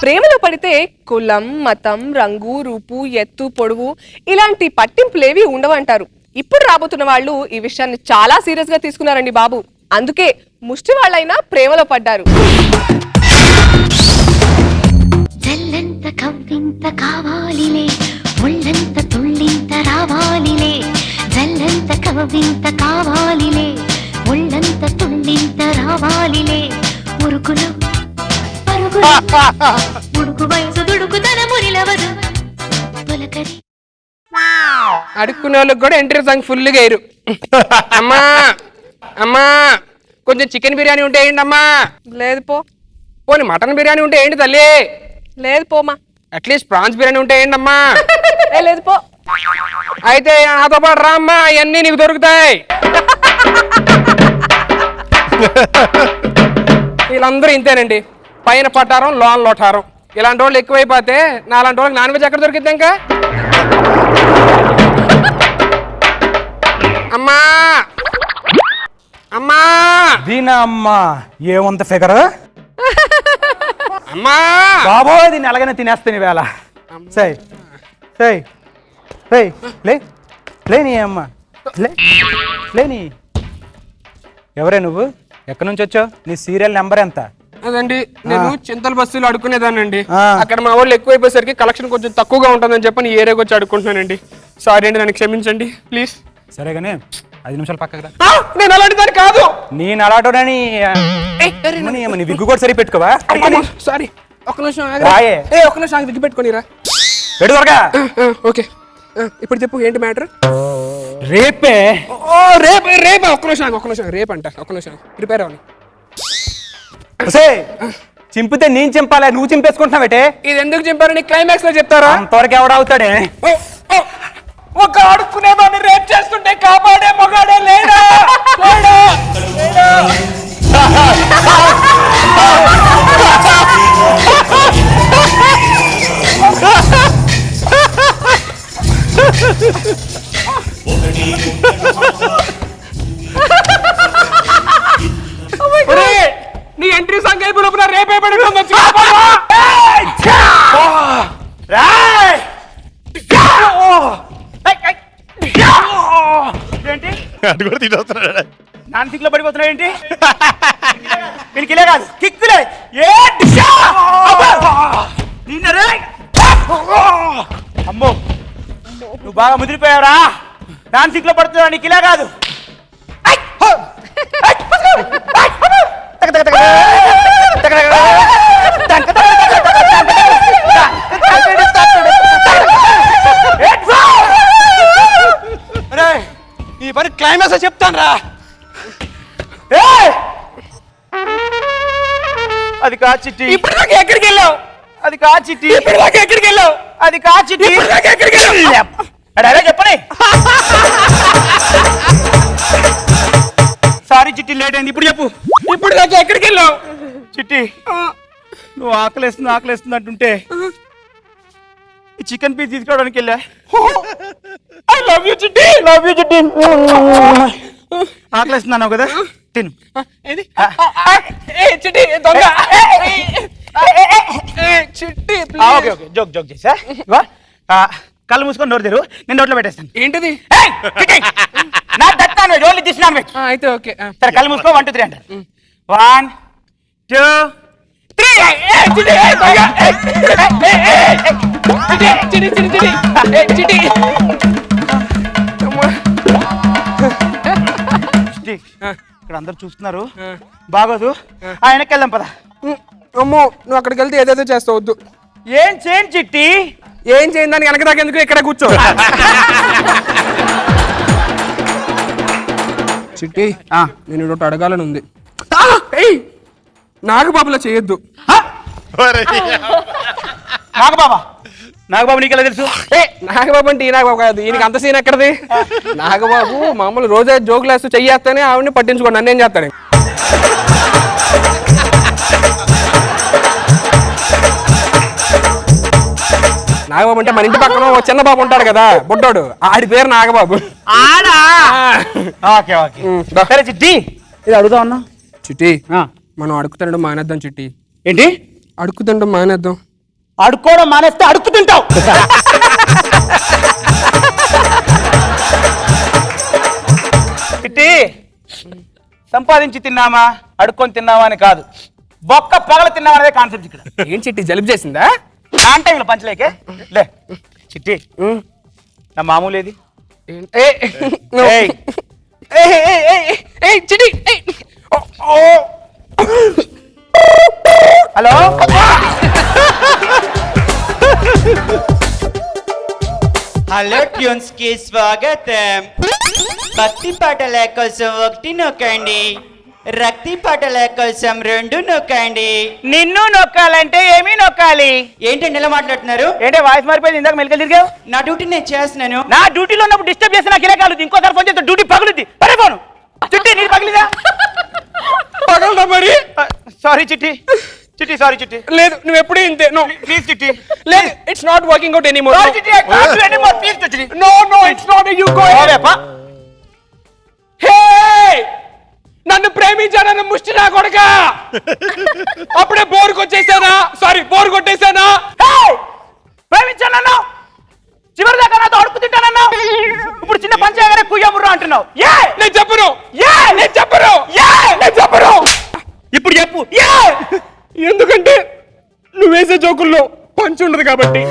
ప్రేమలో పడితే కులం, మతం, రంగు, రూపు, ఎత్తు, పొడవు ఇలాంటి పట్టింపులేవి ఉండవంటారు. ఇప్పుడు రాబోతున్న వాళ్ళు ఈ విషయాన్ని చాలా సీరియస్ గా తీసుకున్నారండి బాబు. అందుకే ముష్టి వాళ్ళైనా ప్రేమలో పడ్డారు. జల్లంత కవ్వింత కావాలిలే, ఒళ్ళంత తుళ్ళింత రావాలిలే. జల్లంత కవ్వింత కావాలిలే, ఒళ్ళంత తుళ్ళింత రావాలిలే. మురుకులు పరుగులు ముడుకు వయసు దుడుకుతన మురిలవదు తొలకరి. అడుక్కునే వాళ్ళకి కూడా ఎంట్రీ సాంగ్ ఫుల్ గా వేయరు. అమ్మా అమ్మా కొంచెం చికెన్ బిర్యానీ ఉంటే ఏంటి అమ్మా? లేదు పో. పోనీ మటన్ బిర్యానీ ఉంటే ఏంటి తల్లి? లేదు పోమా. అట్లీస్ట్ ప్రాన్స్ బిర్యానీ ఉంటే ఏంటమ్మా? లేదు పో. అయితే నాతో పాటు రా అమ్మా, అవన్నీ నీకు దొరుకుతాయి. వీళ్ళందరూ ఇంతేనండి, పైన పట్టారం లోన్ లోటారం. ఇలాంటి వాళ్ళు ఎక్కువైపోతే నాలాంటి వాళ్ళకి నాన్ వెజ్ ఎక్కడ దొరికిద్ది ఇంకా? అమ్మా అమ్మా దీనా అమ్మా ఏమంత ఫిగర్ అమ్మా బాబో, దీన్ని ఎలాగైనా తినేస్తాను వేళ. సై సై సై లే లేని అమ్మ లేని. ఎవరే నువ్వు? ఎక్కడి నుంచి వచ్చావు? నీ సీరియల్ నెంబర్ ఎంత? అదండి, నేను చింతల బస్సులో అడుక్కునేదానండి. అక్కడ మా వాళ్ళు ఎక్కువైపోయేసరికి కలెక్షన్ కొంచెం తక్కువగా ఉంటుందని చెప్పి ఈ ఏరియాకి వచ్చి అడుక్కుంటున్నానండి. సారీ అండి, నన్ను క్షమించండి ప్లీజ్. సరే కానీ 5 నిమిషాలు పక్కకు రా. నేను అలాంటి దాన్ని కాదు. నేను అలాంటోనని నీ విగ్గు కూడా సరి పెట్టుకోవా? సారీ, ఒక్క నిమిషం రాయే. ఒక్క నిమిషం విగ్గు పెట్టుకోనిరా. పెడు త్వరగా. ఓకే, ఇప్పుడు చెప్పు ఏంటి మ్యాటర్? రేపే. రేపే ఒక్క నిమిషం రేపు అంట. ఒక్క నిమిషం ప్రిపేర్ అవ్వాలి. చింపితే నేను చింపాలా, నువ్వు చింపేసుకుంటున్నావేటే? ఇది ఎందుకు చింపారని క్లైమాక్స్ లో చెప్తారా? అంతవరకు ఎవడవుతాడే? ఒక అడుక్కునేవాడిని రేప్ చేస్తుంటే కాపాడే మగాడే లేడా? నీ ఎంట్రీ సాంగ్ అయిపోయినప్పుడు రేపే పడి అది కూడా తిట్టొస్తున్నాడు. నాన్న సిగ్లో పడిపోతున్నాడు ఏంటి? వీనికి ఇలా కాదు, కిక్కులే. అమ్మో, నువ్వు బాగా ముదిరిపోయావురా. నాన్న సిగ్లో పడుతున్నావు, నీకు ఇలా కాదు. ఈ పని క్లైమాక్స్ చెప్తాను రా. అది కా చిట్టి. ఇప్పుడు దాకా ఎక్కడికి వెళ్ళావు? అది కా చిట్టి. ఇప్పుడు దాకా ఎక్కడికి వెళ్ళావు? అది కా చిట్టి. ఎక్కడికి వెళ్ళావు? అదే చెప్పని. సారీ చిట్టి, లేట్ అయింది. ఇప్పుడు చెప్పు. ఇప్పుడు దాకా ఎక్కడికి వెళ్ళావు? చిట్టి, నువ్వు ఆకలేస్తుంది అంటుంటే ఈ చికెన్ పీస్ తీసుకోవడానికి వెళ్ళా. ఐ లవ్ యూ చిట్టి. లవ్ యూ చిట్టి. ఆకలేస్తున్నావు కదా, తిను. చిట్టి దొంగ. చిట్టి ఓకే ఓకే, జోక్ చేసా. కళ్ళు మూసుకొని నోరు తెరు, నేను నోట్లో పెట్టేస్తాను. ఏంటిది? నా దత్తాను రోడ్లు తీసినాను. అయితే ఓకే, సరే కళ్ళు మూసుకో. 1 2 3 అంటారు. 1 2 3. ఇక్కడ అందరు చూస్తున్నారు, బాగోదు. ఆయనకి వెళ్దాం పద. అమ్మో, నువ్వు అక్కడికి వెళ్తే ఏదేదో చేస్తావు. వద్దు. ఏం చేయను చిట్టి. ఏం చేయండి దానికి వెనక దాకా ఎందుకు? ఇక్కడ కూర్చో. చిట్టి, నేను ఒకటి అడగాలని ఉంది. నాగబాబులా చేయొద్దు. నాగబాబు నీకెలా తెలుసు? నాగబాబు అంటే ఈ నాగబాబు కాదు. ఈయనకి అంత సీన్ ఎక్కడది? నాగబాబు మామూలు రోజే జోకులు వేస్తూ చెయ్యేస్తేనే ఆవిడని పట్టించుకోండి, నన్నేం చేస్తాడు. నాగబాబు అంటే మన ఇంటి పక్కన ఓ చిన్న బాబు ఉంటాడు కదా, బుడ్డోడు, ఆడి పేరు నాగబాబు. సరే చిట్టి, ఇది అడుగుతా ఉన్నా. చిట్టి, మనం అడుగుతాడు మానేద్దాం. చిట్టి ఏంటి? అడుగుతుండడం మానేద్దాం. అడుక్కోవడం మానేస్తే అడుక్కు తింటావు. చిట్టి, సంపాదించి తిన్నామా అడుక్కొని తిన్నామా అని కాదు, బొక్క పగల తిన్నామా అనేదే కాన్సెప్ట్ ఇక్కడ. ఏం చిట్టి జలుబు చేసిందా? అంటే ఇలా పంచలేకే లే. చిట్టి, నా మామూలు ఏది? ఏయ్. చిట్టి హలో, హలో ట్యూన్స్ కి స్వాగతం. భక్తి పాటల కోసం 1 నొక్కండి, రక్తి పాటల కోసం 2 నొక్కండి. నిన్ను నొక్కాలంటే ఏమీ నొక్కాలి? ఏంటండి ఎలా మాట్లాడుతున్నారు? ఏంటే వాయిస్ మారిపోయింది? ఇందాక మెలికలు తిరిగావు. నా డ్యూటీ నేను చేస్తున్నాను. నా డ్యూటీలో ఉన్నప్పుడు డిస్టర్బ్ చేస్తే నాకు ఇలా కాదు. ఇంకోసారి ఫోన్ చేస్తే డ్యూటీ పగులుద్ది. పడిపోను. చిట్టి, నీకు పగిలిదా? పగలదా మరి? సారీ చిట్టి, చిట్టి సారీ చిట్టి. లేదు, నువ్వు ఎప్పుడూ ఇంతే. No please Chitti. లేదు, it's not working out anymore. Sorry Chitti, I can't do anymore. Please Chitti. No no, it's not. You go. Hey, నన్ను ప్రేమించానన్న ముష్టి నా కొడక. అప్పుడే బోర్ కొట్టేసానా? సారీ, బోర్ కొట్టేసానా? ప్రేమించానన్నావు, చివరి దాకా నాతో అడుపు తింటానన్నావు, ఇప్పుడు చిన్న పంచాయగానే కుయ్యముర్రా అంటున్నావు. నేను చెప్పను. నేను చెప్పను. నేను చెప్పను. ఇప్పుడు చెప్పు. ఎందుకంటే నువ్వు వేసే జోకుల్లో పంచి ఉండదు కాబట్టి.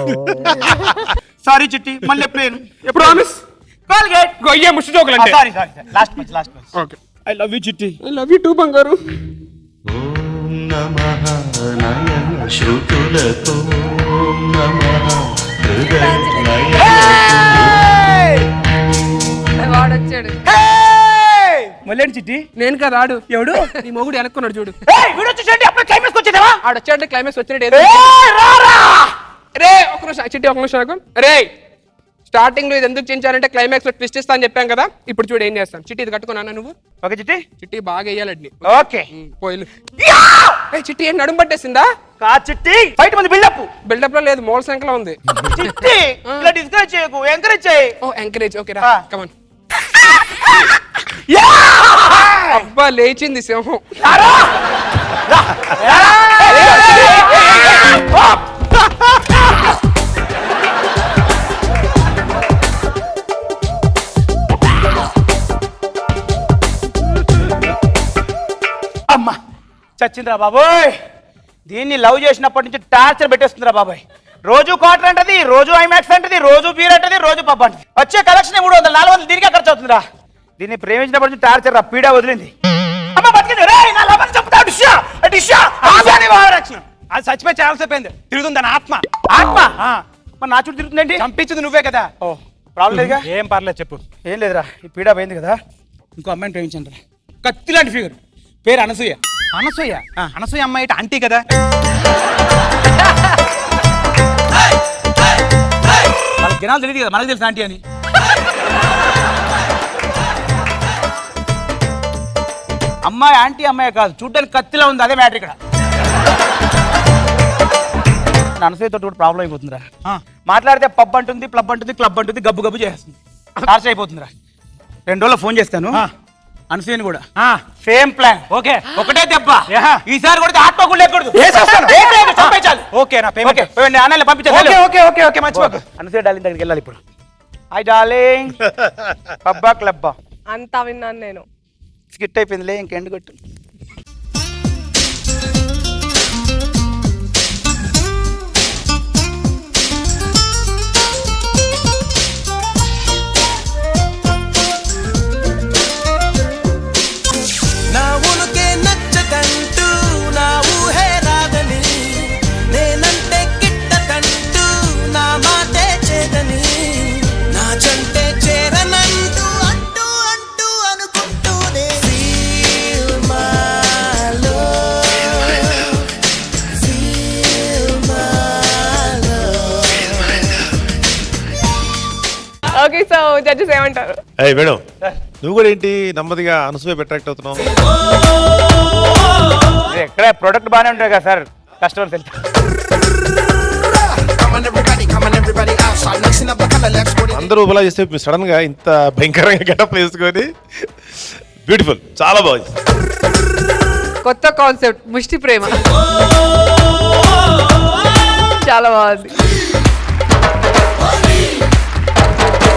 సారీ చిట్టి, మళ్ళీ ఎప్పుడు ప్రామిస్. కాల్గేట్ గొయ్యే ముష్టి జోకులు అంటే. Sorry sorry last match last match. Okay, I love you చిట్టి. ఐ లవ్ యూ టూ బంగారు. ఓం నమః నయన శృతులతో నమః హృదయ వాడొచ్చాడు. మళ్ళీ చిట్టి. నేను కదా ఆడు. ఎవడు? నీ మొగుడు వెనక్కున్నాడు చూడు. వీడు వచ్చేసండి, అప్పుడు క్లైమాక్స్ వచ్చేదేవా? ఆడొచ్చాడంటే క్లైమాక్స్ వచ్చినట్టు. రారా రే ఒక నిమిషం చిట్టి, ఒక నిమిషం నాకు. రే, స్టార్టింగ్ లో ఇది ఎందుకు చేయించారంటే క్లైమాక్స్ లో ట్విస్ట్ ఇస్తా అని చెప్పాం కదా. ఇప్పుడు చూడు ఏం చేస్తాను. చిట్టి ఇది కట్టుకున్నా నువ్వు. ఓకే చిట్టి. చిట్టి బాగా వేయాలండి. ఓకే పోయిలు. చిట్టి ఏం నడుము పట్టేసిందా? కా చిట్టి, బయట మంది బిల్డప్. బిల్డప్ లో లేదు, మోల సంఖ్యలో ఉంది. చిట్టి, ఇలా డిస్కరేజ్ చేయకు, ఎంకరేజ్ చేయి. ఓ ఎంకరేజ్. ఓకే రా, ఆ. కమాన్. అబ్బా, లేచింది సింహం. అమ్మా చచ్చిందిరా బాబోయ్. దీన్ని లవ్ చేసినప్పటి నుంచి టార్చర్ పెట్టేస్తుందిరా బాబాయ్. రోజు క్వార్టర్ అంటది, రోజు ఐమాక్స్ అంటది, రోజు బీర్ అంటది, రోజు పబ్ అంటది. వచ్చే కలెక్షన్ 300, 400 దీనికే ఖర్చు అవుతుందిరా. దీన్ని ప్రేమించినప్పటి నుంచి టార్చర్ రా, పీడా వదిలింది. అమ్మ బతికింది. రే, నా లవర్ చెప్తా. డిషా డిషా ఆసాని వారక్షణ. అది చచ్చిపోయి చాలా సేపు అయింది. తిరుగుతుంది దాని ఆత్మ. ఆత్మ మరి నా చుట్టూ తిరుగుతుందేంటి? చంపించింది నువ్వే కదా. ఓ ప్రాబ్లం లేదుగా. ఏం పర్లేదు చెప్పు. ఏం లేదురా, ఈ పీడా పోయింది కదా. ఇంకో అమ్మాయిని ప్రేమించండి రా, కత్తి లాంటి ఫిగర్, పేరు అనసూయ. అనసూయ? అనసూయ అమ్మాయి ఆంటీ కదా. వాళ్ళకి జనాలు తెలియదు కదా, మనకు తెలుసు ఆంటీ అని. అమ్మాయి ఆంటీ అమ్మాయి కాదు, చూడ్డానికి కత్తిలా ఉంది, అదే మ్యాటర్ ఇక్కడ. అనసూయతో కూడా ప్రాబ్లం అయిపోతుందిరా. మాట్లాడితే పబ్ అంటుంది, క్లబ్ అంటుంది, క్లబ్ అంటుంది, గబ్బు గబ్బు చేస్తుంది. టార్చర్ అయిపోతుందిరా. 2 రోజులు ఫోన్ చేస్తాను అనసూయని కూడా. Same plan. ఓకే, ఒకటే దెబ్బ. ఈసారి కూడా ఆత్మ కూడా లేకూడదు. ఓకే నా పేమెంట్ అన్నయ్య పంపించాలి. ఓకే ఓకే ఓకే మర్చిపోకు. అనసూయ డార్లింగ్ దగ్గరికి వెళ్ళాలి ఇప్పుడు. Hi darling. పబ్బా క్లబ్బా అంతా విన్నాను నేను. స్కిట్ అయిపోయిందిలే, ఇంకెండు కొట్టు. నా ఉనుకే నచ్చదంటూ నా ఊహే రాదని, నేనంటే గిట్టదంటూ నా మాటే చేదని, నా జంటే చేరనంటూ అంటూ అంటూ అనుకుంటూనే feel my love, feel my love. Okay, so judges ఏమంటారు? అయ్యి మేడం, నువ్వు కూడా ఏంటి నెమ్మదిగా అనసూయ అట్రాక్ట్ అవుతున్నావు? ఎక్కడ ప్రొడక్ట్ బాగానే ఉంటాయి కదా సార్, కస్టమర్ తెలుసు. అందరూ ఉపలా చేస్తే మీరు సడన్ గా ఇంత భయంకరంగా గెటప్ వేసుకొని బ్యూటిఫుల్, చాలా బాగుంది. కొత్త కాన్సెప్ట్ ముష్టి ప్రేమ. చాలా బాగుంది